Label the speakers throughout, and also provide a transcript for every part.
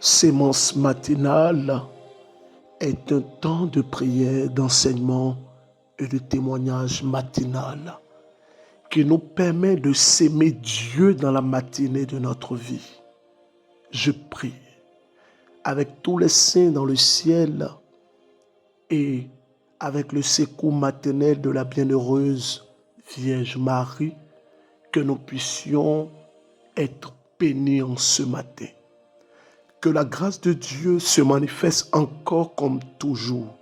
Speaker 1: Sémence matinale est un temps de prière, d'enseignement et de témoignage matinal qui nous permet de s'aimer Dieu dans la matinée de notre vie. Je prie avec tous les saints dans le ciel et avec le secours maternel de la bienheureuse Vierge Marie, que nous puissions être bénis en ce matin. Que la grâce de Dieu se manifeste encore comme toujours.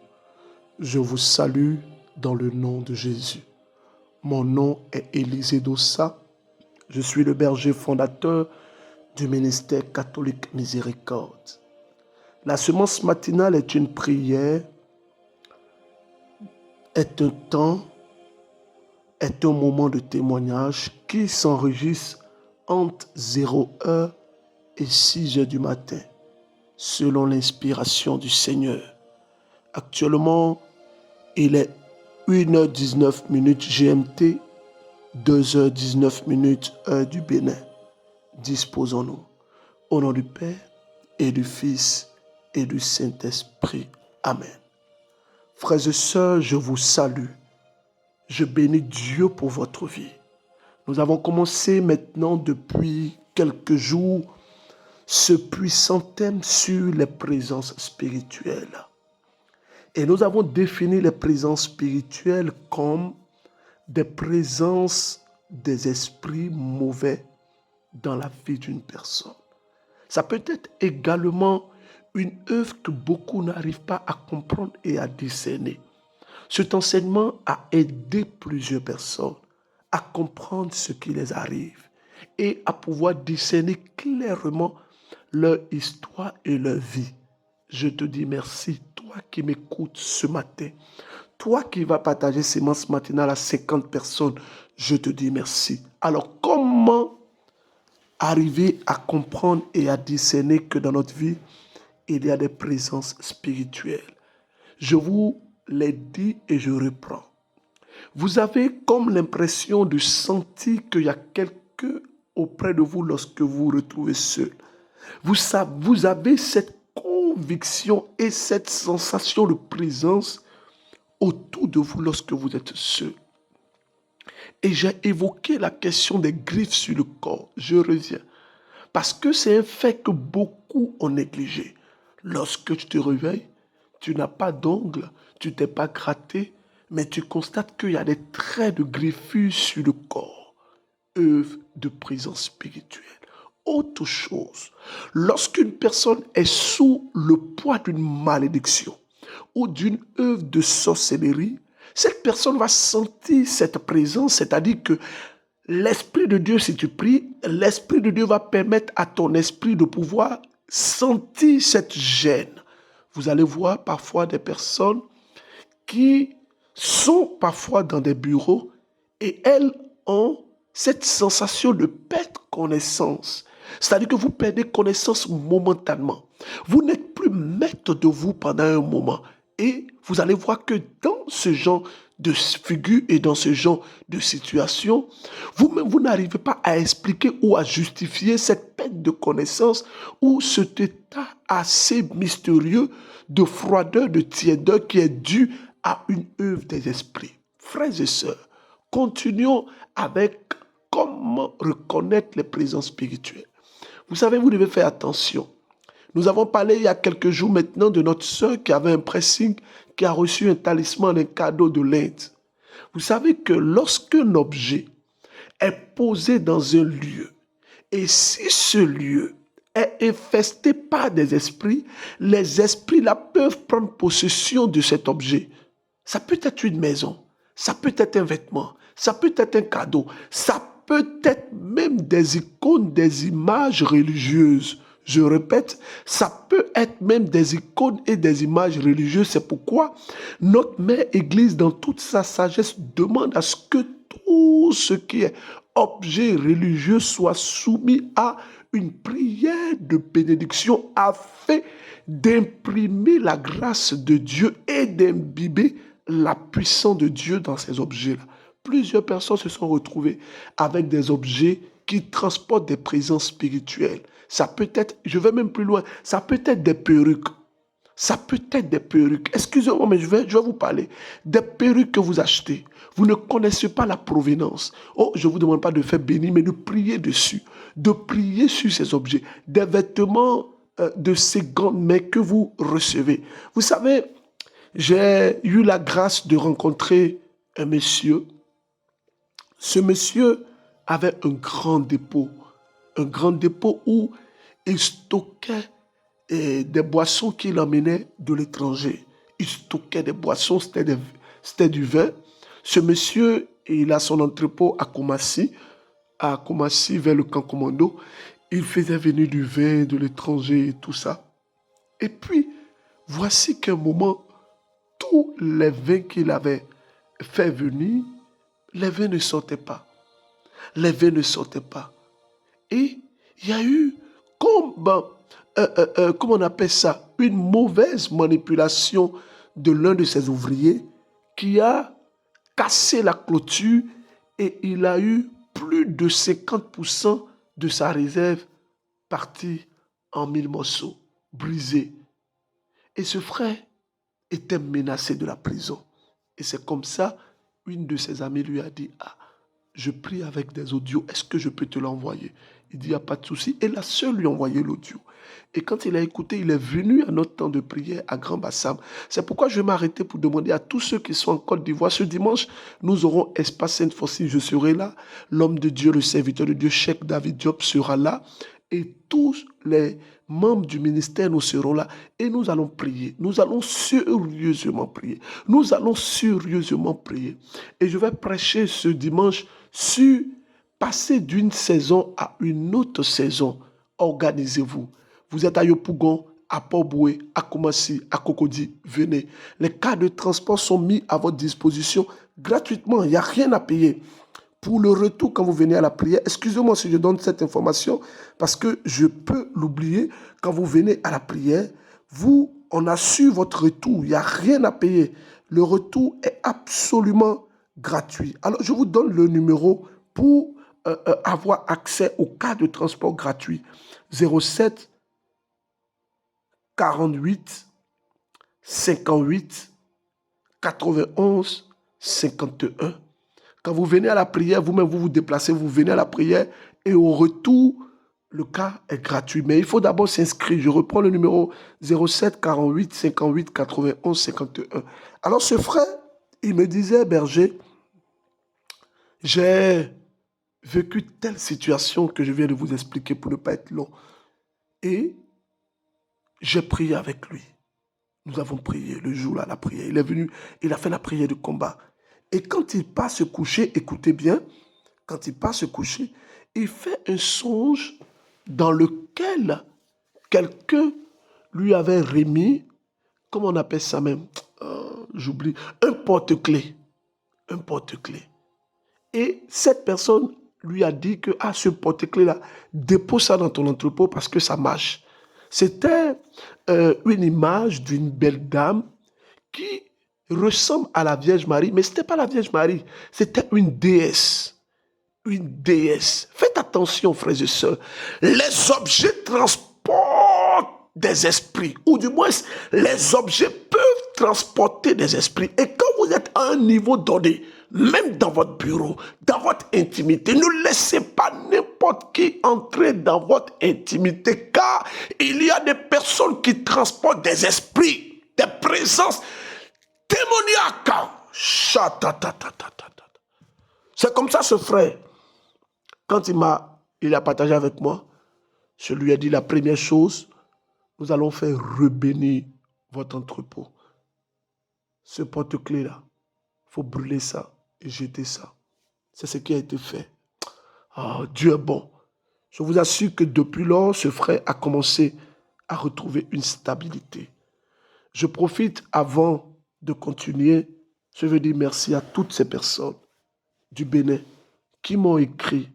Speaker 1: Je vous salue dans le nom de Jésus. Mon nom est Élisée Dossa. Je suis le berger fondateur du ministère catholique Miséricorde. La semence matinale est une prière, est un temps, est un moment de témoignage qui s'enregistre entre 0h et 6h du matin, selon l'inspiration du Seigneur. Actuellement, il est 1h19 GMT, 2h19 heure du Bénin. Disposons-nous. Au nom du Père et du Fils et du Saint-Esprit. Amen. Frères et sœurs, je vous salue. Je bénis Dieu pour votre vie. Nous avons commencé maintenant depuis quelques jours ce puissant thème sur les présences spirituelles. Et nous avons défini les présences spirituelles comme des présences des esprits mauvais dans la vie d'une personne. Ça peut être également une œuvre que beaucoup n'arrivent pas à comprendre et à discerner. Cet enseignement a aidé plusieurs personnes à comprendre ce qui les arrive et à pouvoir discerner clairement leur histoire et leur vie. Je te dis merci, toi qui m'écoutes ce matin, toi qui vas partager sémence matinale à 50 personnes, je te dis merci. Alors, comment arriver à comprendre et à discerner que dans notre vie, il y a des présences spirituelles? Je vous l'ai dit et je reprends. Vous avez comme l'impression de sentir qu'il y a quelqu'un auprès de vous lorsque vous vous retrouvez seul. Vous avez cette conviction et cette sensation de présence autour de vous lorsque vous êtes seul. Et j'ai évoqué la question des griffes sur le corps. Je reviens. Parce que c'est un fait que beaucoup ont négligé. Lorsque tu te réveilles, tu n'as pas d'ongles, tu t'es pas gratté, mais tu constates qu'il y a des traits de griffures sur le corps. Œuvre de présence spirituelle. Autre chose, lorsqu'une personne est sous le poids d'une malédiction ou d'une œuvre de sorcellerie, cette personne va sentir cette présence, c'est-à-dire que l'Esprit de Dieu, si tu pries, l'Esprit de Dieu va permettre à ton esprit de pouvoir sentir cette gêne. Vous allez voir parfois des personnes qui sont parfois dans des bureaux et elles ont cette sensation de perdre connaissance. C'est-à-dire que vous perdez connaissance momentanément. Vous n'êtes plus maître de vous pendant un moment. Et vous allez voir que dans ce genre de figure et dans ce genre de situation, vous-même, vous n'arrivez pas à expliquer ou à justifier cette perte de connaissance ou cet état assez mystérieux de froideur, de tiédeur qui est dû à une œuvre des esprits. Frères et sœurs, continuons avec comment reconnaître les présences spirituelles. Vous savez, vous devez faire attention. Nous avons parlé il y a quelques jours maintenant de notre sœur qui avait un pressing, qui a reçu un talisman, un cadeau de l'Inde. Vous savez que lorsqu'un objet est posé dans un lieu, et si ce lieu est infesté par des esprits, les esprits là peuvent prendre possession de cet objet. Ça peut être une maison, ça peut être un vêtement, ça peut être un cadeau, ça peut être même des icônes, des images religieuses. Je répète, ça peut être même des icônes et des images religieuses. C'est pourquoi notre Mère Église, dans toute sa sagesse, demande à ce que tout ce qui est objet religieux soit soumis à une prière de bénédiction afin d'imprimer la grâce de Dieu et d'imbiber la puissance de Dieu dans ces objets-là. Plusieurs personnes se sont retrouvées avec des objets qui transportent des présences spirituelles. Ça peut être, je vais même plus loin, ça peut être des perruques. Ça peut être des perruques. Excusez-moi, mais je vais vous parler. Des perruques que vous achetez. Vous ne connaissez pas la provenance. Oh, je ne vous demande pas de faire bénir, mais de prier dessus. De prier sur ces objets. Des vêtements de ces grandes mains que vous recevez. Vous savez, j'ai eu la grâce de rencontrer un monsieur. Ce monsieur avait un grand dépôt où il stockait des boissons qu'il emmenait de l'étranger. Il stockait des boissons, c'était du vin. Ce monsieur, il a son entrepôt à Koumassi vers le camp commando. Il faisait venir du vin de l'étranger et tout ça. Et puis, voici qu'un moment, tous les vins qu'il avait fait venir, les vins ne sortaient pas. Les vins ne sortaient pas. Et il y a eu comment on appelle ça, une mauvaise manipulation de l'un de ses ouvriers qui a cassé la clôture et il a eu plus de 50% de sa réserve partie en 1000 morceaux, brisés. Et ce frère était menacé de la prison. Et c'est comme ça, une de ses amies lui a dit, ah, je prie avec des audios, est-ce que je peux te l'envoyer? Il dit, il n'y a pas de souci. Et la sœur lui a envoyé l'audio. Et quand il a écouté, il est venu à notre temps de prière à Grand Bassam. C'est pourquoi je vais m'arrêter pour demander à tous ceux qui sont en Côte d'Ivoire. Ce dimanche, nous aurons Espace Sainte-Fossile, je serai là. L'homme de Dieu, le serviteur de Dieu, Cheikh David Diop sera là. Et tous les membres du ministère, nous serons là. Et nous allons prier. Nous allons sérieusement prier. Nous allons sérieusement prier. Et je vais prêcher ce dimanche sur passer d'une saison à une autre saison. Organisez-vous. Vous êtes à Yopougon, à Port-Boué, à Koumassi, à Cocody, venez. Les cas de transport sont mis à votre disposition gratuitement. Il n'y a rien à payer. Pour le retour, quand vous venez à la prière, excusez-moi si je donne cette information, parce que je peux l'oublier. Quand vous venez à la prière, on assure votre retour. Il n'y a rien à payer. Le retour est absolument gratuit. Alors, je vous donne le numéro pour avoir accès au cas de transport gratuit. 07 48 58 91 51. Quand vous venez à la prière, vous-même, vous vous déplacez, vous venez à la prière et au retour, le cas est gratuit. Mais il faut d'abord s'inscrire. Je reprends le numéro 07 48 58 91 51. Alors ce frère, il me disait, berger, j'ai vécu telle situation que je viens de vous expliquer pour ne pas être long. Et j'ai prié avec lui. Nous avons prié le jour-là, la prière. Il est venu, il a fait la prière de combat. Et quand il part se coucher, écoutez bien, quand il part se coucher, il fait un songe dans lequel quelqu'un lui avait remis, comment on appelle ça même, j'oublie, un porte-clés. Un porte-clés. Et cette personne lui a dit que, ah, ce porte-clés-là, dépose ça dans ton entrepôt parce que ça marche. C'était une image d'une belle dame qui ressemble à la Vierge Marie, mais ce n'était pas la Vierge Marie, c'était une déesse. Une déesse. Faites attention, frères et sœurs. Les objets transportent des esprits, ou du moins, les objets peuvent transporter des esprits. Et quand vous êtes à un niveau donné, même dans votre bureau, dans votre intimité, ne laissez pas n'importe qui entrer dans votre intimité, car il y a des personnes qui transportent des esprits, des présences démoniaques. C'est comme ça ce frère. Quand il a partagé avec moi, je lui ai dit la première chose, nous allons faire rebénir votre entrepôt. Ce porte-clés-là, il faut brûler ça et jeter ça. C'est ce qui a été fait. Oh, Dieu est bon. Je vous assure que depuis lors, ce frère a commencé à retrouver une stabilité. Je profite avant de continuer. Je veux dire merci à toutes ces personnes du Bénin qui m'ont écrit,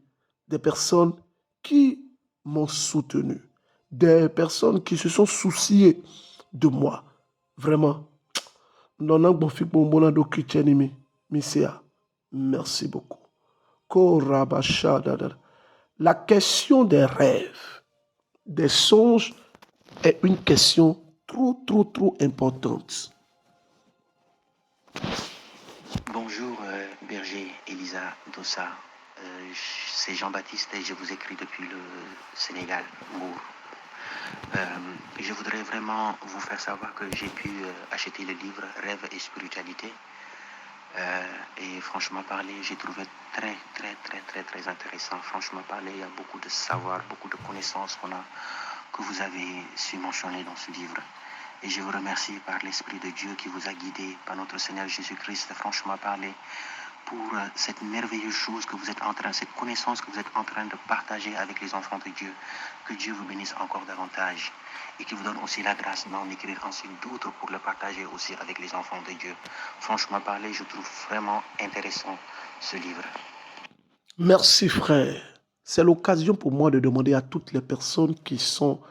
Speaker 1: des personnes qui m'ont soutenu, des personnes qui se sont souciées de moi. Vraiment. Merci beaucoup. La question des rêves, des songes est une question trop importante.
Speaker 2: Bonjour Berger Elisa Dossa. C'est Jean-Baptiste et je vous écris depuis le Sénégal, Mour. Je voudrais vraiment vous faire savoir que j'ai pu acheter le livre Rêve et spiritualité. Et franchement parler, j'ai trouvé très intéressant. Franchement parler, il y a beaucoup de savoir, beaucoup de connaissances que vous avez su mentionner dans ce livre. Et je vous remercie par l'Esprit de Dieu qui vous a guidé, par notre Seigneur Jésus-Christ, franchement parler, pour cette merveilleuse chose que vous êtes en train, cette connaissance que vous êtes en train de partager avec les enfants de Dieu. Que Dieu vous bénisse encore davantage et qu'il vous donne aussi la grâce d'en écrire ensuite d'autres pour le partager aussi avec les enfants de Dieu. Franchement parler, je trouve vraiment intéressant ce livre.
Speaker 1: Merci frère. C'est l'occasion pour moi de demander à toutes les personnes qui sont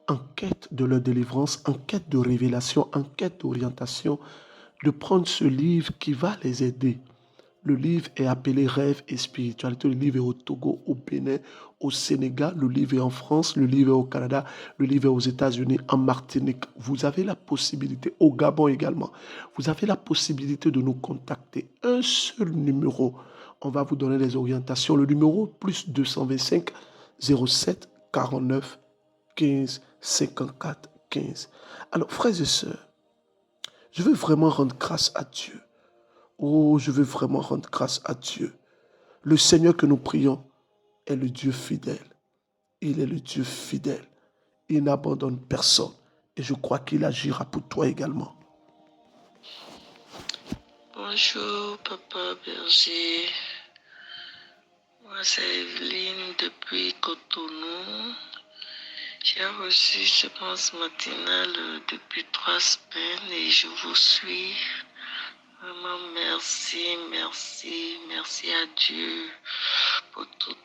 Speaker 1: en quête de leur délivrance, en quête de révélation, en quête d'orientation, de prendre ce livre qui va les aider. Le livre est appelé Rêve et spiritualité. Le livre est au Togo, au Bénin, au Sénégal. Le livre est en France. Le livre est au Canada. Le livre est aux États-Unis, en Martinique. Vous avez la possibilité, au Gabon également, vous avez la possibilité de nous contacter. Un seul numéro. On va vous donner les orientations. Le numéro plus 225 07 49 15 54 15. Alors, frères et sœurs, je veux vraiment rendre grâce à Dieu. Oh, je veux vraiment rendre grâce à Dieu. Le Seigneur que nous prions est le Dieu fidèle. Il est le Dieu fidèle. Il n'abandonne personne. Et je crois qu'il agira pour toi également.
Speaker 3: Bonjour, Papa Berger. Moi, c'est Evelyne depuis Cotonou. J'ai reçu ce pense matinale depuis 3 semaines et je vous suis. Vraiment, merci à Dieu pour toutes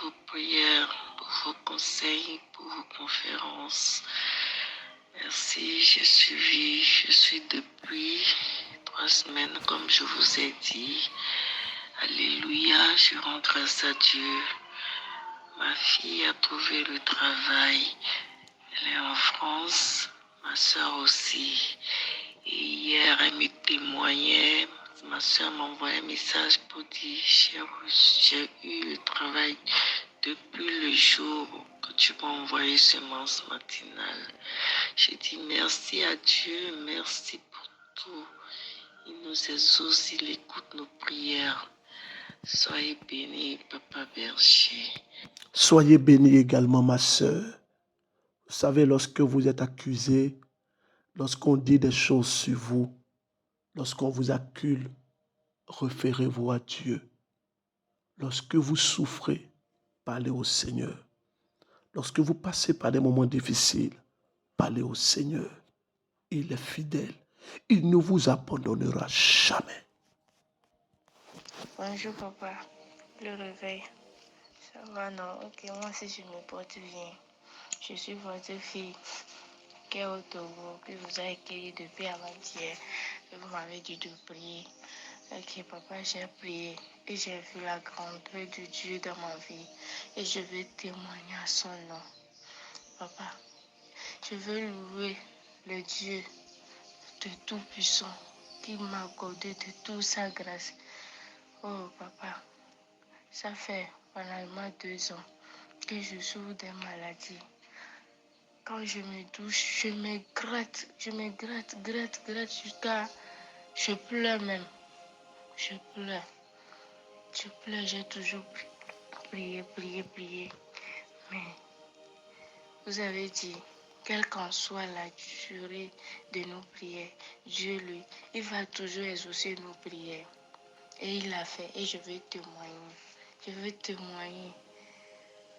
Speaker 3: vos prières, pour vos conseils, pour vos conférences. Merci, je suis depuis 3 semaines, comme je vous ai dit. Alléluia, je rends grâce à Dieu. Ma fille a trouvé le travail. Elle est en France, ma soeur aussi. Et hier, elle me témoignait. Ma soeur m'a envoyé un message pour dire j'ai eu le travail depuis le jour que tu m'as envoyé semence matinale. J'ai dit merci à Dieu, merci pour tout. Il nous exauce, il écoute nos prières. Soyez bénis, Papa Berger.
Speaker 1: Soyez bénis également, ma sœur. Vous savez, lorsque vous êtes accusé, lorsqu'on dit des choses sur vous, lorsqu'on vous accuse, référez-vous à Dieu. Lorsque vous souffrez, parlez au Seigneur. Lorsque vous passez par des moments difficiles, parlez au Seigneur. Il est fidèle. Il ne vous abandonnera jamais.
Speaker 4: Bonjour papa, le réveil. Ça va non? Ok, moi aussi je me porte bien. Je suis votre fille qui est au Togo, qui vous a accueilli depuis avant-hier. Et vous m'avez dit de prier. Ok papa, j'ai prié et j'ai vu la grandeur de Dieu dans ma vie. Et je veux témoigner à son nom. Papa, je veux louer le Dieu de Tout-Puissant qui m'a accordé de toute sa grâce. Oh papa, ça fait finalement 2 ans que je souffre des maladies. Quand je me douche, je me gratte jusqu'à... Je pleure même. Je pleure, j'ai toujours prié. Mais vous avez dit, quelle qu'en soit la durée de nos prières, Dieu, lui, il va toujours exaucer nos prières. Et il l'a fait, et je veux témoigner.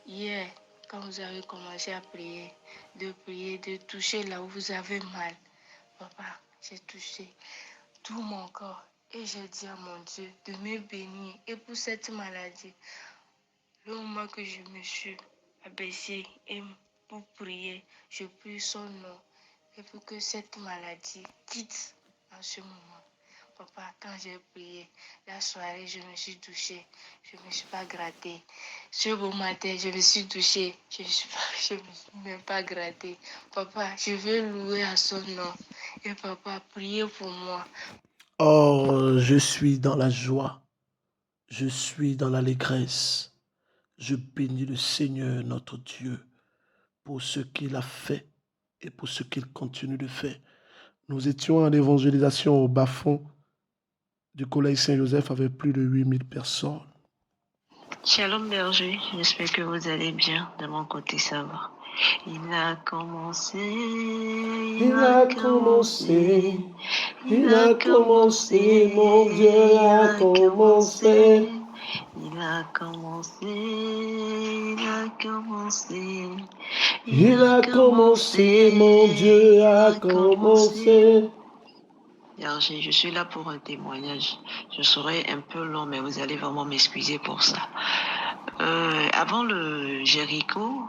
Speaker 4: Hier, quand vous avez commencé à prier, de toucher là où vous avez mal, papa, j'ai touché tout mon corps. Et j'ai dit à mon Dieu de me bénir. Et pour cette maladie, le moment que je me suis abaissée et pour prier, je prie son nom. Et pour que cette maladie quitte en ce moment. Papa, quand j'ai prié, la soirée, je me suis douchée. Je ne me suis pas grattée. Ce beau matin, je me suis douchée. Je ne me suis même pas grattée. Papa, je veux louer à son nom. Et papa, priez pour moi.
Speaker 1: Oh, je suis dans la joie, je suis dans l'allégresse. Je bénis le Seigneur notre Dieu pour ce qu'il a fait et pour ce qu'il continue de faire. Nous étions en évangélisation au bas-fond du Collège Saint-Joseph avec plus de 8000 personnes.
Speaker 3: Shalom berger, j'espère que vous allez bien. De mon côté, ça va. Il a commencé,
Speaker 1: Il a commencé, mon Dieu a commencé.
Speaker 3: Il a commencé, il a commencé.
Speaker 1: Il a commencé, mon Dieu a commencé.
Speaker 3: Berger, je suis là pour un témoignage. Je serai un peu long, mais vous allez vraiment m'excuser pour ça. Avant le Jéricho,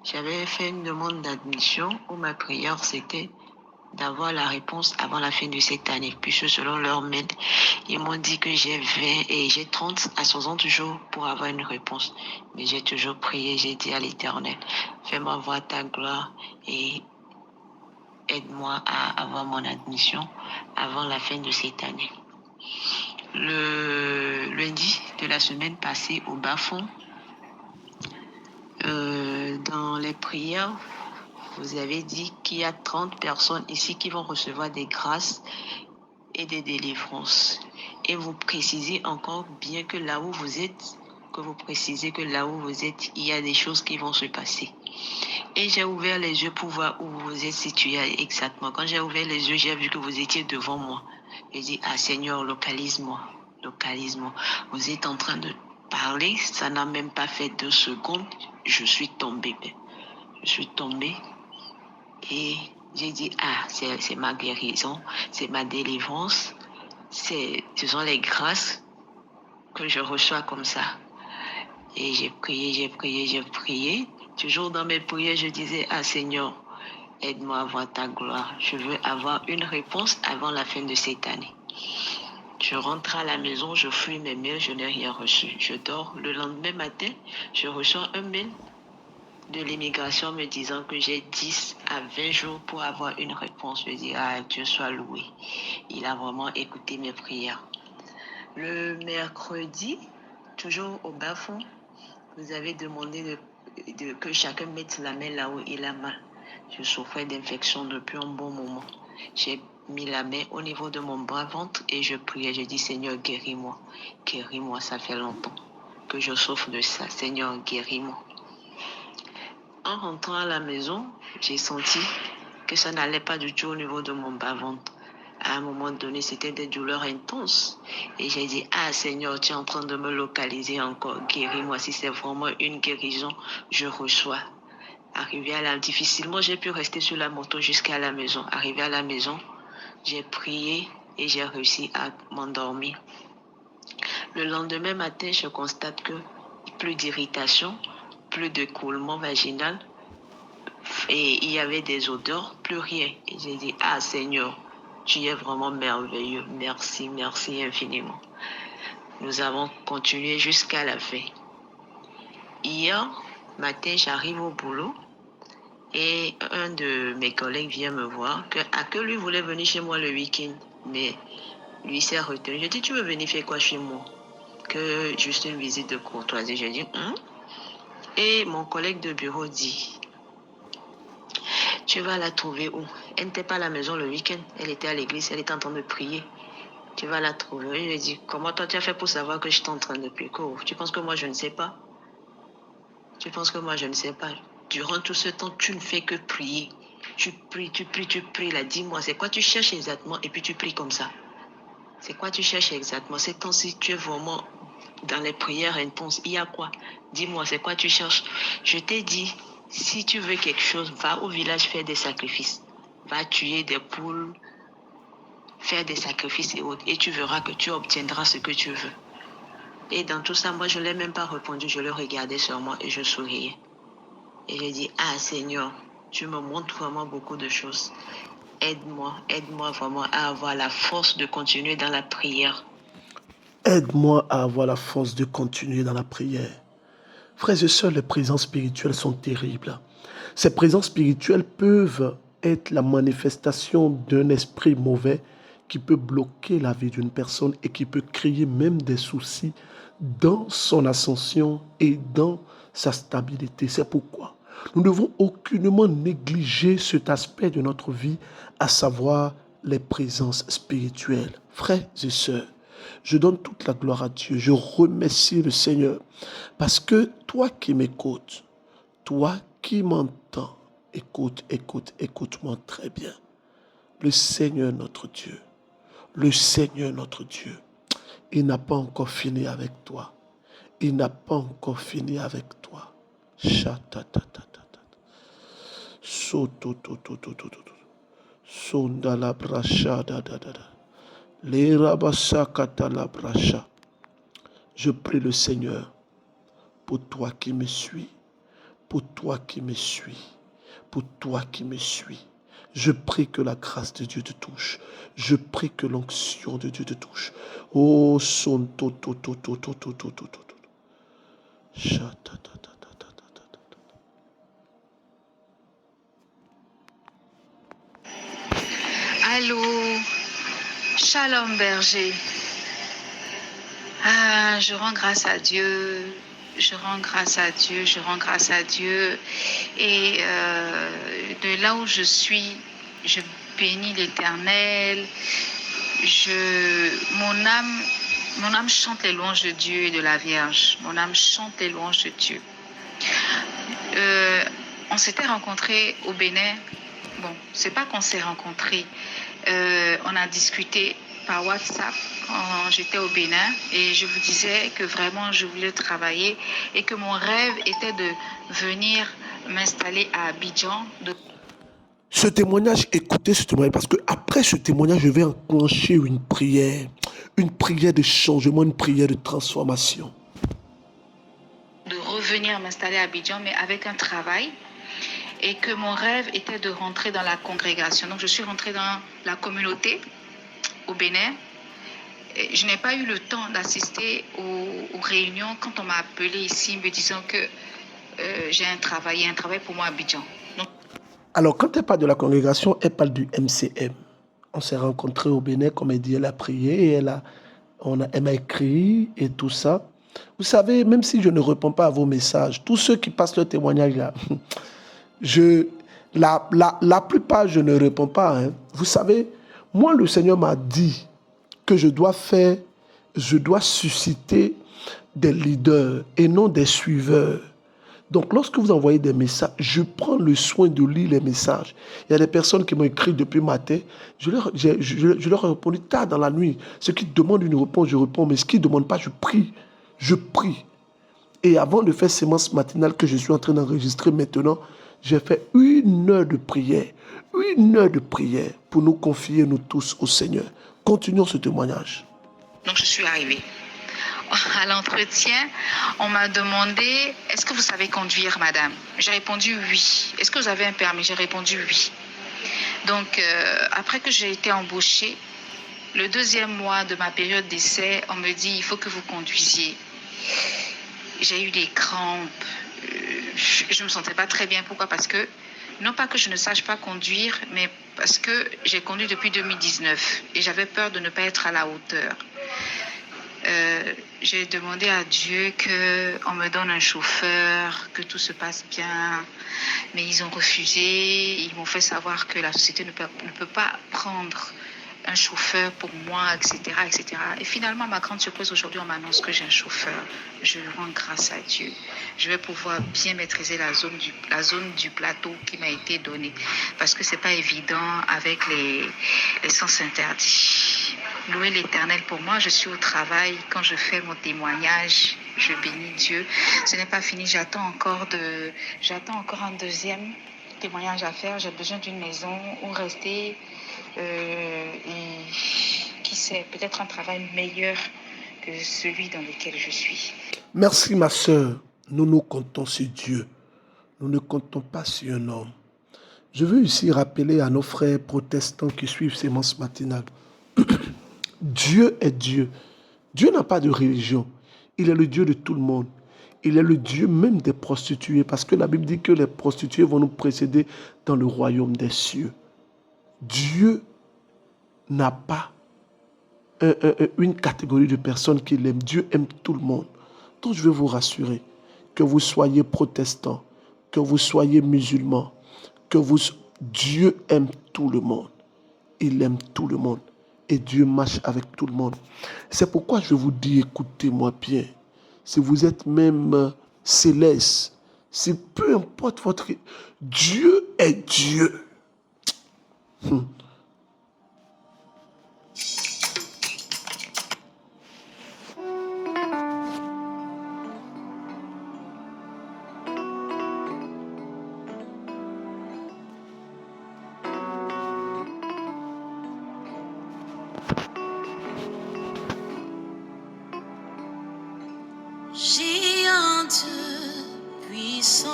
Speaker 3: j'avais fait une demande d'admission où ma prière c'était d'avoir la réponse avant la fin de cette année. Puisque selon leur mail, ils m'ont dit que j'ai 20 et j'ai 30 à 60 jours pour avoir une réponse. Mais j'ai toujours prié, j'ai dit à l'Éternel, fais-moi voir ta gloire et aide-moi à avoir mon admission avant la fin de cette année. Le lundi de la semaine passée au bas-fond, dans les prières, vous avez dit qu'il y a 30 personnes ici qui vont recevoir des grâces et des délivrances. Et vous précisez encore bien que là où vous êtes, il y a des choses qui vont se passer. Et j'ai ouvert les yeux pour voir où vous êtes situé exactement. Quand j'ai ouvert les yeux, j'ai vu que vous étiez devant moi. J'ai dit, ah Seigneur, localise-moi. Vous êtes en train de parler, ça n'a même pas fait 2 secondes, je suis tombée. Et j'ai dit, ah, c'est ma guérison, c'est ma délivrance, ce sont les grâces que je reçois comme ça. Et j'ai prié. Toujours dans mes prières, je disais, ah Seigneur, aide-moi à voir ta gloire. Je veux avoir une réponse avant la fin de cette année. Je rentre à la maison, je fouille mes mails, je n'ai rien reçu. Je dors. Le lendemain matin, je reçois un mail de l'immigration me disant que j'ai 10 à 20 jours pour avoir une réponse. Je dis, ah, Dieu soit loué. Il a vraiment écouté mes prières. Le mercredi, toujours au bas-fond, vous avez demandé que chacun mette la main là où il a mal. Je souffrais d'infection depuis un bon moment. J'ai mis la main au niveau de mon bas-ventre et je priais. Je dis, Seigneur, guéris-moi. Guéris-moi, ça fait longtemps que je souffre de ça. Seigneur, guéris-moi. En rentrant à la maison, j'ai senti que ça n'allait pas du tout au niveau de mon bas-ventre. À un moment donné, c'était des douleurs intenses. Et j'ai dit, ah Seigneur, tu es en train de me localiser encore. Guéris-moi. Si c'est vraiment une guérison, je reçois. Difficilement, j'ai pu rester sur la moto jusqu'à la maison. Arrivé à la maison, j'ai prié et j'ai réussi à m'endormir. Le lendemain matin, je constate que plus d'irritation, plus de coulement vaginal, et il y avait des odeurs, plus rien. Et j'ai dit, ah Seigneur, tu es vraiment merveilleux. Merci infiniment. Nous avons continué jusqu'à la fin. Hier matin, j'arrive au boulot et un de mes collègues vient me voir que lui voulait venir chez moi le week-end, mais lui s'est retenu. Je dis, tu veux venir faire quoi chez moi? Que juste une visite de courtoisie. J'ai dit, Et mon collègue de bureau dit, tu vas la trouver où? Elle n'était pas à la maison le week-end. Elle était à l'église, elle était en train de prier. Tu vas la trouver. Je lui ai dit, comment toi tu as fait pour savoir que je suis en train de prier? Tu penses que moi je ne sais pas? Durant tout ce temps, tu ne fais que prier. Tu pries. Là, dis-moi, c'est quoi tu cherches exactement? Et puis tu pries comme ça. C'est quoi tu cherches exactement? Ces temps-ci, tu es vraiment dans les prières intenses. Il y a quoi? Dis-moi, c'est quoi tu cherches? Je t'ai dit, si tu veux quelque chose, va au village faire des sacrifices. Va tuer des poules, faire des sacrifices et autres. Et tu verras que tu obtiendras ce que tu veux. Et dans tout ça, moi, je ne l'ai même pas répondu. Je le regardais sur moi et je souriais. Et j'ai dit, ah Seigneur, tu me montres vraiment beaucoup de choses. aide-moi vraiment à avoir la force de continuer dans la prière.
Speaker 1: Aide-moi à avoir la force de continuer dans la prière. Frères et sœurs, les présences spirituelles sont terribles. Ces présences spirituelles peuvent être la manifestation d'un esprit mauvais qui peut bloquer la vie d'une personne et qui peut créer même des soucis dans son ascension et dans sa stabilité. C'est pourquoi nous ne devons aucunement négliger cet aspect de notre vie, à savoir les présences spirituelles. Frères et sœurs, je donne toute la gloire à Dieu. Je remercie le Seigneur parce que toi qui m'écoutes, toi qui m'entends, écoute-moi très bien. Le Seigneur notre Dieu, le Seigneur notre Dieu, il n'a pas encore fini avec toi. Il n'a pas encore fini avec toi. Chatatatata. Sototototototo. Sondala bracha da da da da. L'erabasa katala bracha. Je prie le Seigneur pour toi qui me suis, pour toi qui me suis, pour toi qui me suis. Je prie que la grâce de Dieu te touche. Je prie que l'onction de Dieu te touche. Oh, son to to to to to to to to to.
Speaker 5: Allô, Shalom berger. Je rends grâce à Dieu. Je rends grâce à Dieu. Je rends grâce à Dieu. Et de là où je suis, je bénis l'Éternel. Mon âme chante les louanges de Dieu et de la Vierge. Mon âme chante les louanges de Dieu. On s'était rencontrés au Bénin. Bon, c'est pas qu'on s'est rencontrés. On a discuté par WhatsApp quand j'étais au Bénin et je vous disais que vraiment je voulais travailler et que mon rêve était de venir m'installer à Abidjan.
Speaker 1: Ce témoignage, écoutez ce témoignage, parce que après ce témoignage, je vais enclencher une prière de changement, une prière de transformation.
Speaker 5: De revenir m'installer à Abidjan, mais avec un travail, et que mon rêve était de rentrer dans la congrégation. Donc je suis rentrée dans la communauté au Bénin. Et je n'ai pas eu le temps d'assister aux réunions quand on m'a appelé ici me disant que j'ai un travail pour moi à Abidjan. Donc,
Speaker 1: alors, quand elle parle de la congrégation, elle parle du MCM. On s'est rencontrés au Bénin, comme elle dit, elle a prié et elle m'a écrit et tout ça. Vous savez, même si je ne réponds pas à vos messages, tous ceux qui passent le témoignage là, la plupart, je ne réponds pas. Hein. Vous savez, moi, le Seigneur m'a dit que je dois susciter des leaders et non des suiveurs. Donc, lorsque vous envoyez des messages, je prends le soin de lire les messages. Il y a des personnes qui m'ont écrit depuis matin. Je leur ai répondu tard dans la nuit. Ceux qui demandent une réponse, je réponds. Mais ceux qui ne demandent pas, je prie. Je prie. Et avant de faire séance matinale que je suis en train d'enregistrer maintenant, j'ai fait 1 heure de prière. 1 heure de prière pour nous confier, nous tous, au Seigneur. Continuons ce témoignage.
Speaker 5: Donc, je suis arrivée. À l'entretien, on m'a demandé « Est-ce que vous savez conduire, madame ?» J'ai répondu « Oui ». « Est-ce que vous avez un permis ?» J'ai répondu « Oui ». Donc, après que j'ai été embauchée, le 2e mois de ma période d'essai, on me dit « Il faut que vous conduisiez ». J'ai eu des crampes. Je ne me sentais pas très bien. Pourquoi ? Parce que, non pas que je ne sache pas conduire, mais parce que j'ai conduit depuis 2019 et j'avais peur de ne pas être à la hauteur. J'ai demandé à Dieu qu'on me donne un chauffeur, que tout se passe bien, mais ils ont refusé. Ils m'ont fait savoir que la société ne peut pas prendre un chauffeur pour moi, etc., etc. Et finalement, ma grande surprise, aujourd'hui, on m'annonce que j'ai un chauffeur. Je rends grâce à Dieu. Je vais pouvoir bien maîtriser la zone du plateau qui m'a été donnée, parce que c'est pas évident avec les sens interdits. Louer l'Éternel pour moi, je suis au travail. Quand je fais mon témoignage, je bénis Dieu. Ce n'est pas fini, j'attends encore un 2e témoignage à faire. J'ai besoin d'une maison où rester et qui sait, peut-être un travail meilleur que celui dans lequel je suis.
Speaker 1: Merci ma sœur. Nous comptons sur Dieu. Nous ne comptons pas sur un homme. Je veux ici rappeler à nos frères protestants qui suivent Sémence matinale. Dieu est Dieu. Dieu n'a pas de religion. Il est le Dieu de tout le monde. Il est le Dieu même des prostituées, parce que la Bible dit que les prostituées vont nous précéder dans le royaume des cieux. Dieu n'a pas une catégorie de personnes qu'il aime. Dieu aime tout le monde. Donc je veux vous rassurer, que vous soyez protestants, que vous soyez musulmans, Dieu aime tout le monde. Il aime tout le monde. Et Dieu marche avec tout le monde. C'est pourquoi je vous dis, écoutez-moi bien. Si vous êtes même céleste, si peu importe votre... Dieu est Dieu.
Speaker 3: J'ai un Dieu puissant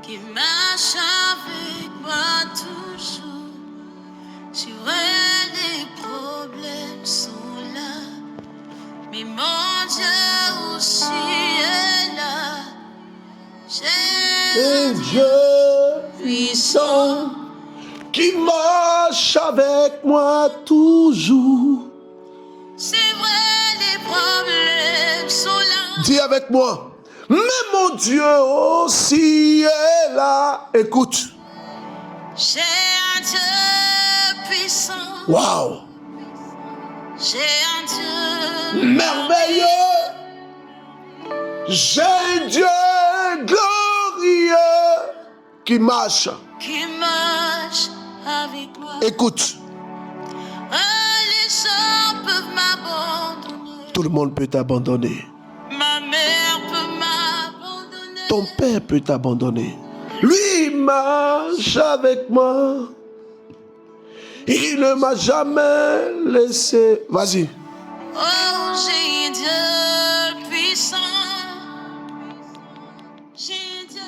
Speaker 3: qui marche avec moi toujours. Tu vois, les problèmes sont là, mais mon Dieu aussi est là. J'ai
Speaker 1: Un Dieu puissant qui marche avec moi toujours.
Speaker 3: C'est vrai, les problèmes sont là.
Speaker 1: Dis avec moi. Mais mon Dieu aussi est là. Écoute.
Speaker 3: J'ai un Dieu puissant.
Speaker 1: Waouh.
Speaker 3: J'ai un Dieu
Speaker 1: Merveilleux. J'ai un Dieu glorieux qui marche.
Speaker 3: avec moi.
Speaker 1: Écoute.
Speaker 3: Les gens peuvent m'abandonner.
Speaker 1: Tout le monde peut t'abandonner.
Speaker 3: Ma mère peut m'abandonner.
Speaker 1: Ton père peut t'abandonner. Lui marche avec moi. Il ne m'a jamais laissé. Vas-y.
Speaker 3: Oh, j'ai un Dieu puissant. J'ai un Dieu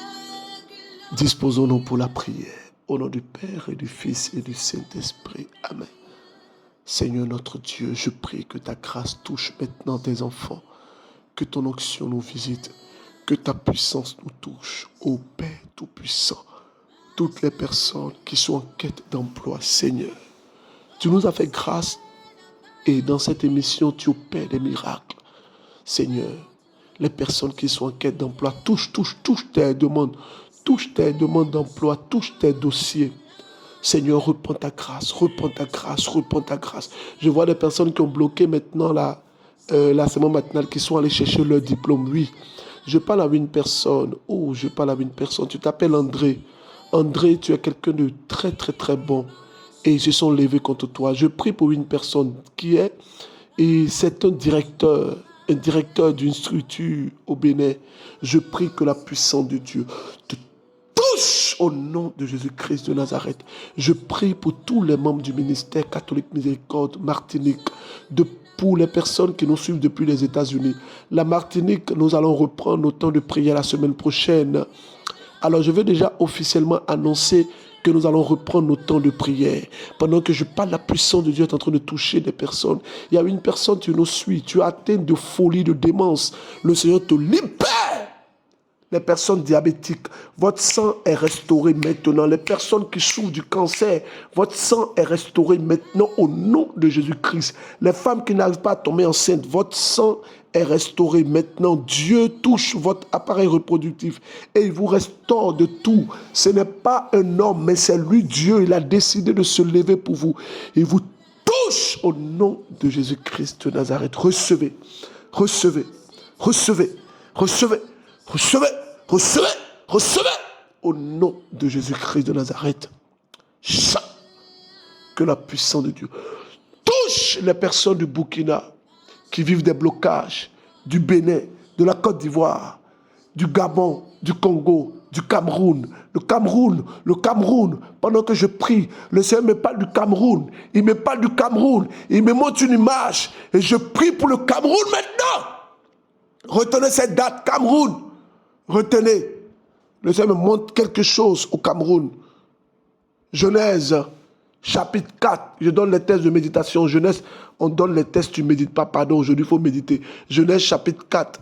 Speaker 3: glorieux.
Speaker 1: Disposons-nous pour la prière. Au nom du Père et du Fils et du Saint-Esprit. Amen. Seigneur notre Dieu, je prie que ta grâce touche maintenant tes enfants. Que ton onction nous visite. Que ta puissance nous touche. Ô Père Tout-Puissant, toutes les personnes qui sont en quête d'emploi, Seigneur, tu nous as fait grâce et dans cette émission, tu opères des miracles. Seigneur, les personnes qui sont en quête d'emploi, touche tes demandes. Touche tes demandes d'emploi, touche tes dossiers. Seigneur, reprends ta grâce, reprends ta grâce, reprends ta grâce. Je vois des personnes qui ont bloqué maintenant la semaine matinale, qui sont allées chercher leur diplôme. Oui, je parle avec une personne. Oh, je parle avec une personne. Tu t'appelles André. André, tu es quelqu'un de très, très, très bon. Et ils se sont levés contre toi. Je prie pour une personne qui est, et c'est un directeur d'une structure au Bénin. Je prie que la puissance de Dieu te touche au nom de Jésus-Christ de Nazareth. Je prie pour tous les membres du ministère catholique Miséricorde Martinique, pour les personnes qui nous suivent depuis les États-Unis. La Martinique, nous allons reprendre nos temps de prière la semaine prochaine. Alors je veux déjà officiellement annoncer que nous allons reprendre nos temps de prière. Pendant que je parle, la puissance de Dieu est en train de toucher des personnes. Il y a une personne qui nous suit, tu es atteint de folie, de démence. Le Seigneur te libère. Les personnes diabétiques, votre sang est restauré maintenant. Les personnes qui souffrent du cancer, votre sang est restauré maintenant au nom de Jésus-Christ. Les femmes qui n'arrivent pas à tomber enceinte, votre sang est restauré maintenant. Dieu touche votre appareil reproductif et il vous restaure de tout. Ce n'est pas un homme, mais c'est lui, Dieu. Il a décidé de se lever pour vous. Il vous touche au nom de Jésus-Christ de Nazareth. Recevez, recevez, recevez, recevez. Recevez, recevez, recevez au nom de Jésus-Christ de Nazareth. Que la puissance de Dieu touche les personnes du Burkina qui vivent des blocages, du Bénin, de la Côte d'Ivoire, du Gabon, du Congo, du Cameroun. Le Cameroun, pendant que je prie, le Seigneur me parle du Cameroun. Il me parle du Cameroun. Il me montre une image et je prie pour le Cameroun maintenant. Retenez cette date, Cameroun. Retenez, le Seigneur me montre quelque chose au Cameroun. Genèse, chapitre 4. Je donne les textes de méditation. Genèse, on donne les textes, tu ne médites pas. Pardon, aujourd'hui, il faut méditer. Genèse, chapitre 4.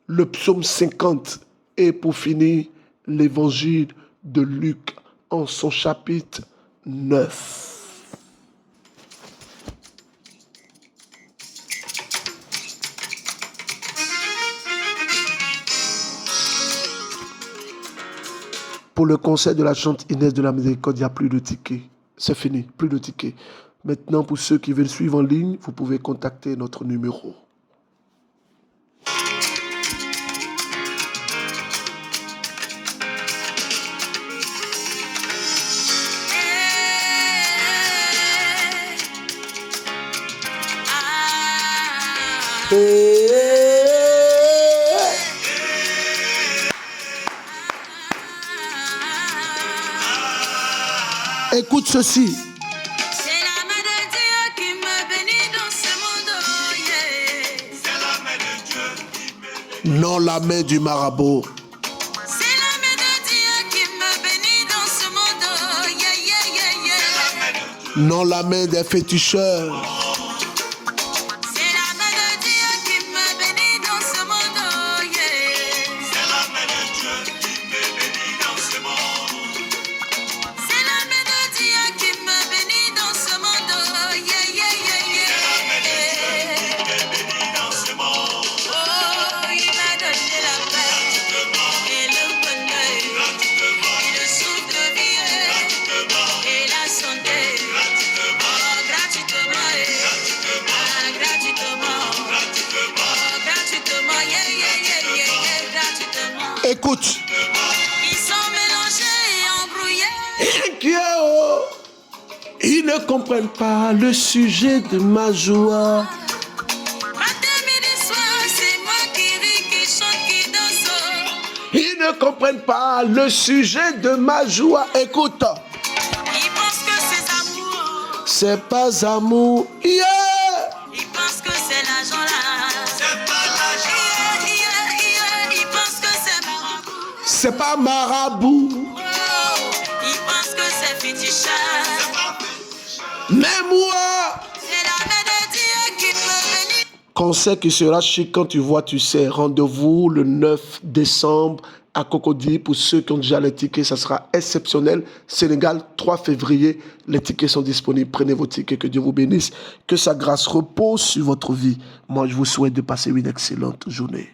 Speaker 1: Le psaume 50. Et pour finir, l'évangile de Luc en son chapitre 9. Pour le conseil de la chante Inès de la Miséricorde, il n'y a plus de tickets. C'est fini, plus de tickets. Maintenant, pour ceux qui veulent suivre en ligne, vous pouvez contacter notre numéro. Écoute ceci.
Speaker 6: C'est la main de Dieu qui me bénit dans ce monde. Yeah. C'est la main de Dieu qui me bénit.
Speaker 1: Non la main du marabout.
Speaker 6: C'est la main de Dieu qui me bénit dans ce monde. Yeah, yeah, yeah, yeah.
Speaker 1: Non la main des féticheurs.
Speaker 6: C'est la main de Dieu qui me bénit dans ce monde. Yeah.
Speaker 7: C'est la main de Dieu qui me bénit dans ce monde.
Speaker 6: C'est la main de Dieu qui me bénit dans ce monde. Yeah, yeah, yeah, yeah.
Speaker 7: Me bénit dans ce monde.
Speaker 6: Oh, il m'a donné la paix et le bonheur et le souffle de vie et la santé. Oh, gratuitement, gratuitement, gratuitement, yeah, yeah, yeah, yeah, yeah, gratuitement.
Speaker 1: Écoute.
Speaker 6: Ils sont mélangés et embrouillés.
Speaker 1: Ils ne comprennent pas le sujet de ma joie.
Speaker 6: Matin, midi, soir, c'est moi qui ris, qui chante, qui danse.
Speaker 1: Ils ne comprennent pas le sujet de ma joie. Écoute.
Speaker 6: Ils pensent que c'est amour.
Speaker 1: C'est pas amour. Yeah.
Speaker 6: Ils pensent que c'est l'argent là.
Speaker 7: C'est pas l'argent.
Speaker 6: Ils pensent que c'est marabout.
Speaker 1: C'est pas marabout.
Speaker 6: Oh, ils pensent que c'est féticheur.
Speaker 1: Mais moi.
Speaker 6: C'est la main de Dieu qui me bénit.
Speaker 1: Conseil qui sera chic quand tu vois, tu sais. Rendez-vous le 9 décembre à Cocody. Pour ceux qui ont déjà les tickets, ça sera exceptionnel. Sénégal, 3 février. Les tickets sont disponibles. Prenez vos tickets. Que Dieu vous bénisse. Que sa grâce repose sur votre vie. Moi, je vous souhaite de passer une excellente journée.